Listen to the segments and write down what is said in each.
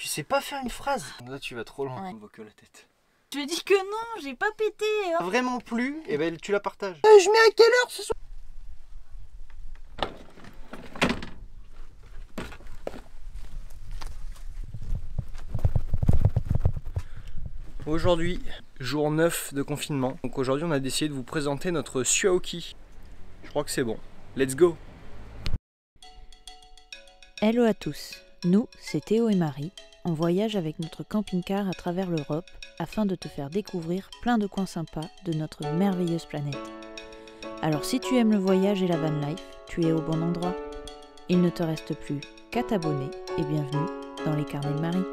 Tu sais pas faire une phrase. Là tu vas trop loin. Ouais. On voit que la tête. Je dis que non, j'ai pas pété. Hein. Vraiment plus, et ben tu la partages. Je mets à quelle heure ce soir? Aujourd'hui, jour 9 de confinement. Donc aujourd'hui on a décidé de vous présenter notre Suaoki. Je crois que c'est bon. Let's go! Hello à tous, nous c'est Théo et Marie, on voyage avec notre camping-car à travers l'Europe afin de te faire découvrir plein de coins sympas de notre merveilleuse planète. Alors si tu aimes le voyage et la van life, tu es au bon endroit. Il ne te reste plus qu'à t'abonner et bienvenue dans les carnets de Marie.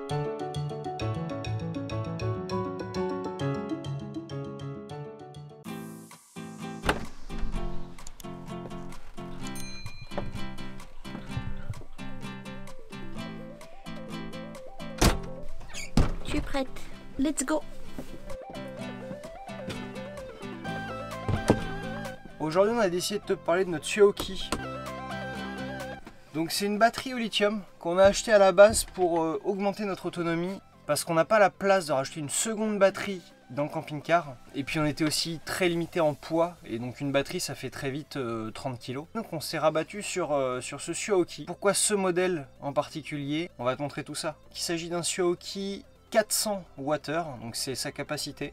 Je suis prête. Let's go. Aujourd'hui on a décidé de te parler de notre Suaoki. Donc c'est une batterie au lithium qu'on a acheté à la base pour augmenter notre autonomie parce qu'on n'a pas la place de rajouter une seconde batterie dans le camping-car. Et puis on était aussi très limité en poids et donc une batterie ça fait très vite 30 kg. Donc on s'est rabattu sur ce Suaoki. Pourquoi ce modèle en particulier? On va te montrer tout ça. Il s'agit d'un Suaoki 400 Wh, donc c'est sa capacité.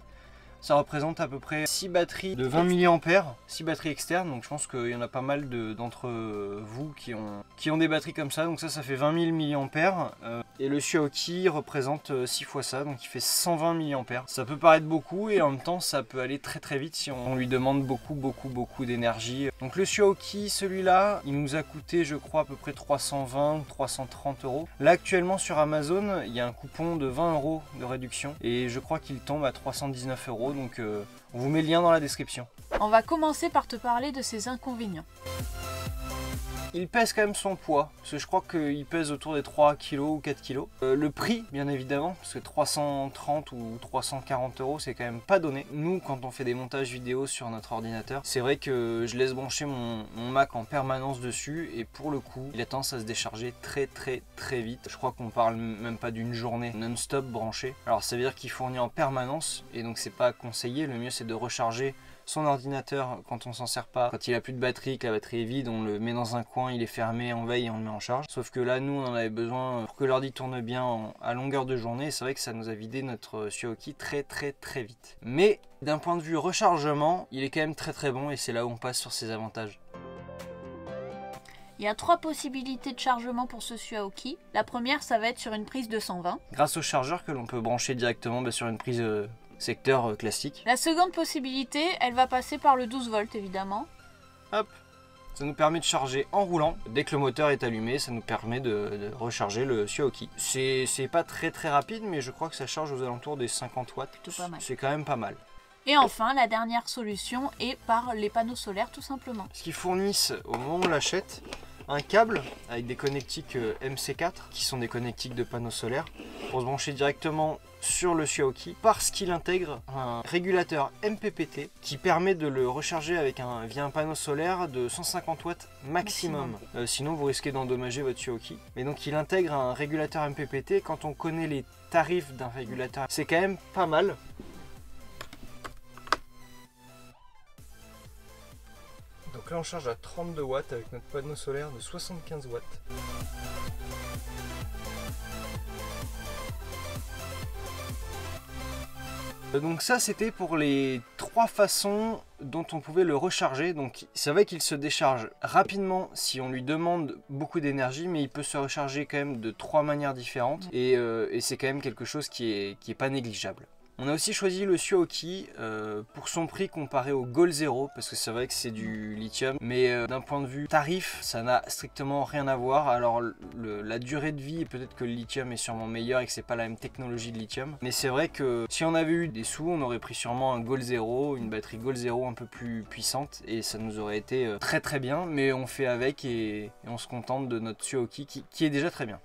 Ça représente à peu près 6 batteries de 20 mAh, 6 batteries externes, donc je pense qu'il y en a pas mal d'entre vous qui ont des batteries comme ça, donc ça fait 20 000 mAh, et le Suaoki représente 6 fois ça, donc il fait 120 mAh. Ça peut paraître beaucoup et en même temps ça peut aller très très vite si on lui demande beaucoup d'énergie. Donc le Suaoki, celui-là, il nous a coûté je crois à peu près 320 ou 330 euros. Là actuellement sur Amazon, il y a un coupon de 20 euros de réduction et je crois qu'il tombe à 319 euros. Donc on vous met le lien dans la description. On va commencer par te parler de ses inconvénients. Il pèse quand même son poids, parce que je crois qu'il pèse autour des 3 kg ou 4 kg. Le prix, bien évidemment, parce que 330 ou 340 euros, c'est quand même pas donné. Nous, quand on fait des montages vidéo sur notre ordinateur, c'est vrai que je laisse brancher mon Mac en permanence dessus, et pour le coup, il a tendance à se décharger très vite. Je crois qu'on parle même pas d'une journée non-stop branché. Alors ça veut dire qu'il fournit en permanence, et donc c'est pas conseillé. Le mieux c'est de recharger son ordinateur quand on s'en sert pas, quand il a plus de batterie, que la batterie est vide, on le met dans un coin, il est fermé, on veille et on le met en charge. Sauf que là, nous, on en avait besoin pour que l'ordi tourne bien à longueur de journée. C'est vrai que ça nous a vidé notre Suaoki très vite. Mais d'un point de vue rechargement, il est quand même très bon et c'est là où on passe sur ses avantages. Il y a 3 possibilités de chargement pour ce Suaoki. La première, ça va être sur une prise de 120. Grâce au chargeur que l'on peut brancher directement sur une prise secteur classique. La seconde possibilité, elle va passer par le 12 volts évidemment. Hop, ça nous permet de charger en roulant. Dès que le moteur est allumé, ça nous permet de recharger le Suaoki. C'est pas très rapide, mais je crois que ça charge aux alentours des 50 watts. C'est quand même pas mal. Et enfin, la dernière solution est par les panneaux solaires tout simplement. Ce qu'ils fournissent au moment où on l'achète, un câble avec des connectiques MC4 qui sont des connectiques de panneaux solaires pour se brancher directement sur le Suaoki parce qu'il intègre un régulateur MPPT qui permet de le recharger via un panneau solaire de 150 watts maximum. Sinon vous risquez d'endommager votre Suaoki. Mais donc il intègre un régulateur MPPT. Quand on connaît les tarifs d'un régulateur, c'est quand même pas mal. Donc là on charge à 32 watts avec notre panneau solaire de 75 watts. Donc ça c'était pour les 3 façons dont on pouvait le recharger. Donc c'est vrai qu'il se décharge rapidement si on lui demande beaucoup d'énergie, mais il peut se recharger quand même de 3 manières différentes et c'est quand même quelque chose qui est pas négligeable. On a aussi choisi le Suaoki pour son prix comparé au Goal Zero, parce que c'est vrai que c'est du lithium, mais d'un point de vue tarif, ça n'a strictement rien à voir. Alors la durée de vie, peut-être que le lithium est sûrement meilleur et que c'est pas la même technologie de lithium, mais c'est vrai que si on avait eu des sous, on aurait pris sûrement un Goal Zero, une batterie Goal Zero un peu plus puissante, et ça nous aurait été très bien, mais on fait avec et on se contente de notre Suaoki qui est déjà très bien.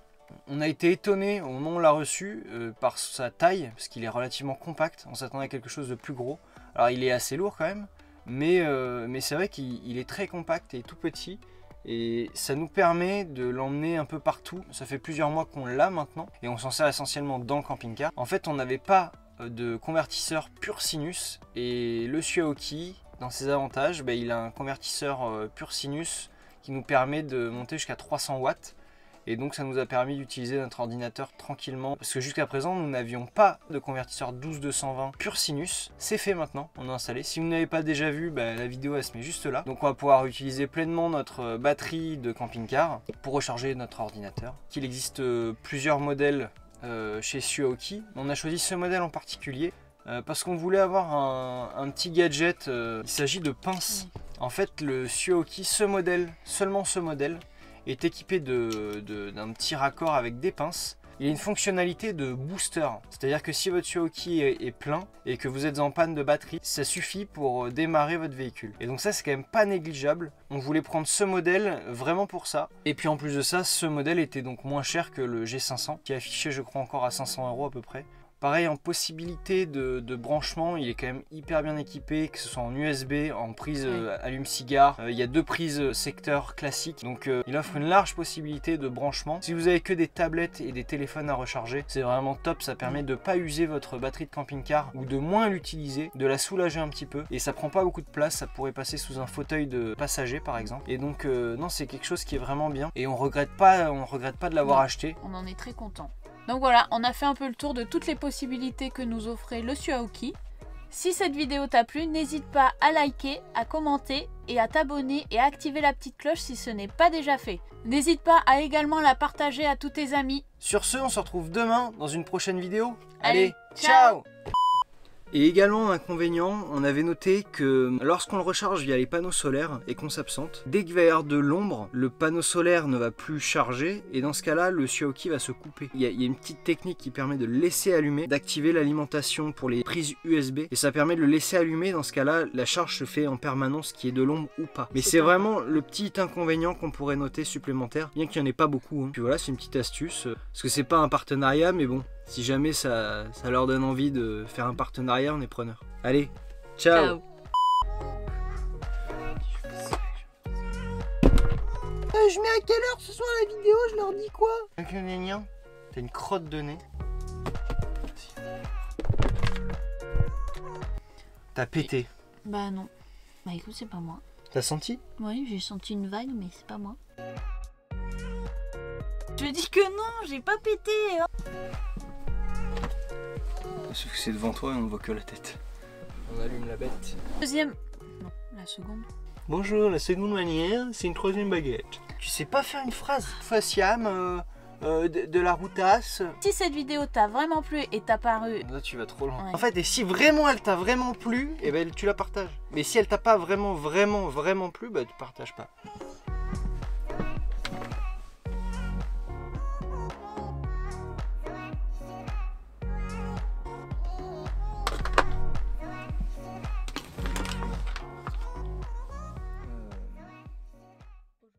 On a été étonné au moment où on l'a reçu par sa taille, parce qu'il est relativement compact. On s'attendait à quelque chose de plus gros. Alors il est assez lourd quand même, mais c'est vrai qu'il est très compact et tout petit. et ça nous permet de l'emmener un peu partout. Ça fait plusieurs mois qu'on l'a maintenant et on s'en sert essentiellement dans le camping-car. En fait, on n'avait pas de convertisseur pur sinus et le Suaoki, dans ses avantages, il a un convertisseur pur sinus qui nous permet de monter jusqu'à 300 watts. Et donc ça nous a permis d'utiliser notre ordinateur tranquillement. Parce que jusqu'à présent, nous n'avions pas de convertisseur 12220 pur sinus. C'est fait maintenant, on a installé. Si vous n'avez pas déjà vu, la vidéo elle se met juste là. Donc on va pouvoir utiliser pleinement notre batterie de camping-car pour recharger notre ordinateur. Il existe plusieurs modèles chez Suaoki. On a choisi ce modèle en particulier parce qu'on voulait avoir un petit gadget. Il s'agit de pinces. En fait, le Suaoki, ce modèle, seulement ce modèle, est équipé d'un petit raccord avec des pinces. Il a une fonctionnalité de booster, c'est-à-dire que si votre Suaoki est plein et que vous êtes en panne de batterie, ça suffit pour démarrer votre véhicule. Et donc ça, c'est quand même pas négligeable. On voulait prendre ce modèle vraiment pour ça. Et puis en plus de ça, ce modèle était donc moins cher que le G500 qui est affiché, je crois, encore à 500 € à peu près. Pareil, en possibilité de branchement, il est quand même hyper bien équipé, que ce soit en USB, en prise allume-cigare. Il y a 2 prises secteur classiques, donc il offre une large possibilité de branchement. Si vous avez que des tablettes et des téléphones à recharger, c'est vraiment top. Ça permet de ne pas user votre batterie de camping-car ou de moins l'utiliser, de la soulager un petit peu. Et ça prend pas beaucoup de place, ça pourrait passer sous un fauteuil de passager par exemple. Et donc non, c'est quelque chose qui est vraiment bien. Et on regrette pas de l'avoir acheté. On en est très content. Donc voilà, on a fait un peu le tour de toutes les possibilités que nous offrait le Suaoki. Si cette vidéo t'a plu, n'hésite pas à liker, à commenter et à t'abonner et à activer la petite cloche si ce n'est pas déjà fait. N'hésite pas à également la partager à tous tes amis. Sur ce, on se retrouve demain dans une prochaine vidéo. Allez, ciao! Et également inconvénient, on avait noté que lorsqu'on le recharge via les panneaux solaires et qu'on s'absente, dès qu'il va y avoir de l'ombre, le panneau solaire ne va plus charger et dans ce cas-là, le Suaoki va se couper. Il y a une petite technique qui permet de le laisser allumer, d'activer l'alimentation pour les prises USB et ça permet de le laisser allumer. Dans ce cas-là, la charge se fait en permanence, qu'il y ait de l'ombre ou pas. Mais c'est vraiment le petit inconvénient qu'on pourrait noter supplémentaire, bien qu'il n'y en ait pas beaucoup. Puis voilà, c'est une petite astuce, parce que c'est pas un partenariat, mais bon. Si jamais ça leur donne envie de faire un partenariat, on est preneur. Allez, ciao, je mets à quelle heure ce soir la vidéo? Je leur dis quoi? T'as une crotte de nez. T'as pété. Bah non. Bah écoute, c'est pas moi. T'as senti? Oui, j'ai senti une vague, mais c'est pas moi. Je dis que non, j'ai pas pété. Hein. Sauf que c'est devant toi et on ne voit que la tête. On allume la bête. Deuxième... Non, la seconde. Bonjour, la seconde manière, c'est une troisième baguette. Tu sais pas faire une phrase faciam, de la routasse. Si cette vidéo t'a vraiment plu et t'a paru... Là tu vas trop loin. Ouais. En fait, et si vraiment elle t'a vraiment plu, et ben tu la partages. Mais si elle t'a pas vraiment plu, bah tu partages pas.